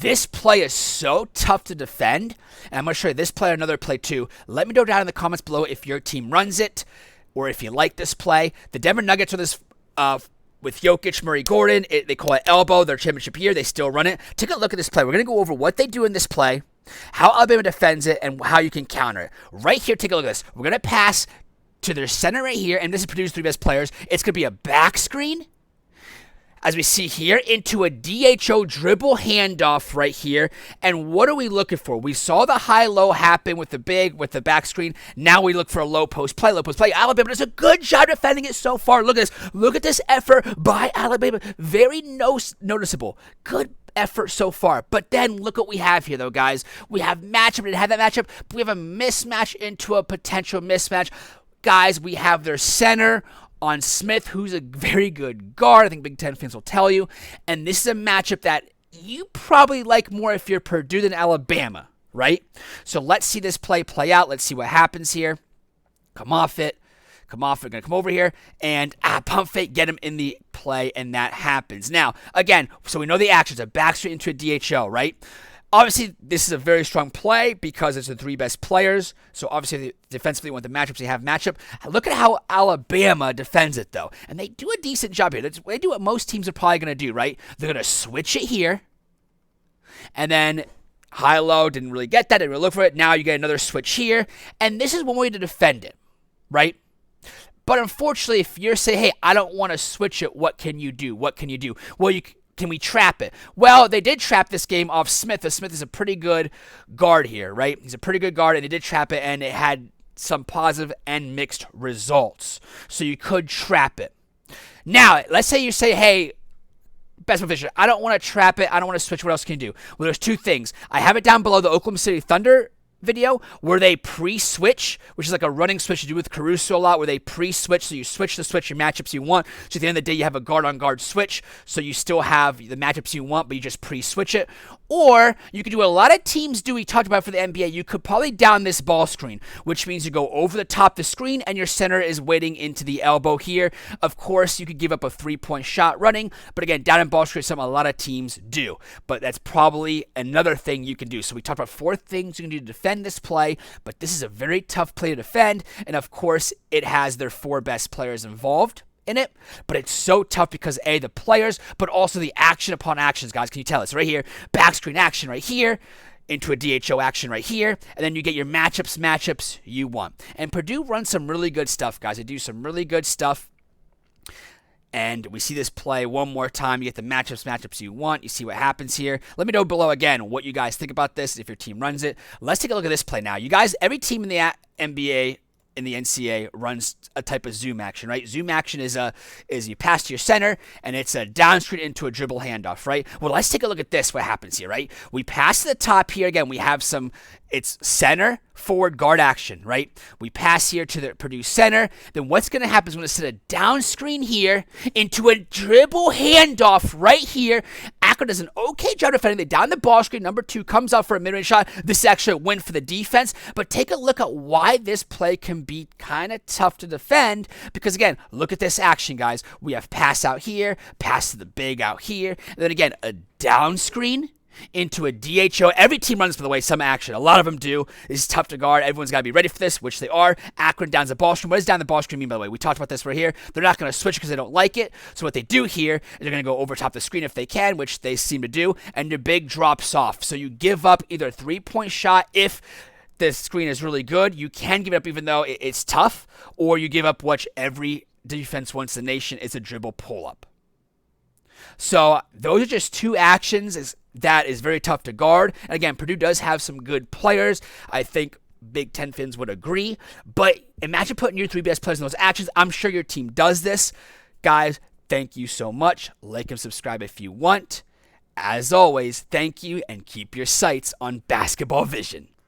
This play is so tough to defend, and I'm going to show you this play and another play too. Let me know down in the comments below if your team runs it or if you like this play. The Denver Nuggets are this with Jokic, Murray, Gordon. They call it elbow, their championship year. They still run it. Take a look at this play. We're going to go over what they do in this play, how Alabama defends it, and how you can counter it. Right here, take a look at this. We're going to pass to their center right here, and this is Purdue's three best players. It's going to be a back screen, as we see here, into a DHO dribble handoff right here. And what are we looking for? We saw the high-low happen with the back screen. Now we look for a low post play. Alabama does a good job defending it so far. Look at this. Look at this effort by Alabama. Very noticeable. Good effort so far. But then look what we have here, though, guys. We have matchup. We didn't have that matchup, but we have a mismatch into a potential mismatch. Guys, we have their center on Smith, who's a very good guard. I think Big Ten fans will tell you. And this is a matchup that you probably like more if you're Purdue than Alabama, right? So let's see this play out. Let's see what happens here. Come off it. We're going to come over here and pump fake, get him in the play, and that happens. Now, again, so we know the actions. A back straight into a DHO, right? Obviously, this is a very strong play because it's the three best players. So, obviously, defensively, want the matchups. They have matchup. Look at how Alabama defends it, though. And they do a decent job here. They do what most teams are probably going to do, right? They're going to switch it here. And then high-low, didn't really get that. Didn't really look for it. Now you get another switch here. And this is one way to defend it, right? But unfortunately, if you're saying, hey, I don't want to switch it, what can you do? Well, can we trap it? Well, they did trap this game off Smith. Smith is a pretty good guard here, right? He's a pretty good guard, and they did trap it, and it had some positive and mixed results. So you could trap it. Now, let's say you say, hey, Basketball Fisher, I don't want to trap it. I don't want to switch. What else can you do? Well, there's two things. I have it down below the Oklahoma City Thunder video where they pre-switch, which is like a running switch you do with Caruso a lot, where they pre-switch, so you switch your matchups you want. So at the end of the day, you have a guard-on-guard switch, so you still have the matchups you want, but you just pre-switch it. Or you could do what a lot of teams do, we talked about for the NBA, you could probably down this ball screen, which means you go over the top of the screen and your center is waiting into the elbow here. Of course, you could give up a three-point shot running, but again, down in ball screen is something a lot of teams do. But that's probably another thing you can do. So we talked about 4 things you can do to defend this play, but this is a very tough play to defend, and of course, it has their 4 best players involved in it, but it's so tough because A, the players, but also the action upon actions, guys. Can you tell? It's right here, back screen action right here, into a DHO action right here, and then you get your matchups you want. And Purdue runs some really good stuff, guys. They do some really good stuff. And we see this play one more time. You get the matchups you want. You see what happens here. Let me know below again what you guys think about this, if your team runs it. Let's take a look at this play now. You guys, every team in the NBA, in the NCAA, runs a type of zoom action, right? Zoom action is you pass to your center, and it's a down screen into a dribble handoff, right? Well, let's take a look at this, what happens here, right? We pass to the top here. Again, we have it's center, forward, guard action, right? We pass here to the Purdue center. Then what's going to happen is we're going to set a down screen here into a dribble handoff right here. Akron does an okay job defending. They down the ball screen. Number 2 comes up for a mid-range shot. This is actually a win for the defense. But take a look at why this play can be kind of tough to defend. Because, again, look at this action, guys. We have pass out here, pass to the big out here. And then, again, a down screen into a DHO. Every team runs, by the way, some action. A lot of them do. This is tough to guard. Everyone's got to be ready for this, which they are. Akron downs the ball screen. What does down the ball screen mean, by the way? We talked about this right here. They're not going to switch because they don't like it. So what they do here is they're going to go over top the screen if they can, which they seem to do, and your big drops off. So you give up either a 3-point shot if the screen is really good. You can give it up even though it's tough, or you give up what every defense wants the nation is a dribble pull-up. So those are just 2 actions that is very tough to guard. And again, Purdue does have some good players. I think Big Ten fans would agree. But imagine putting your 3 best players in those actions. I'm sure your team does this. Guys, thank you so much. Like and subscribe if you want. As always, thank you, and keep your sights on Basketball Vision.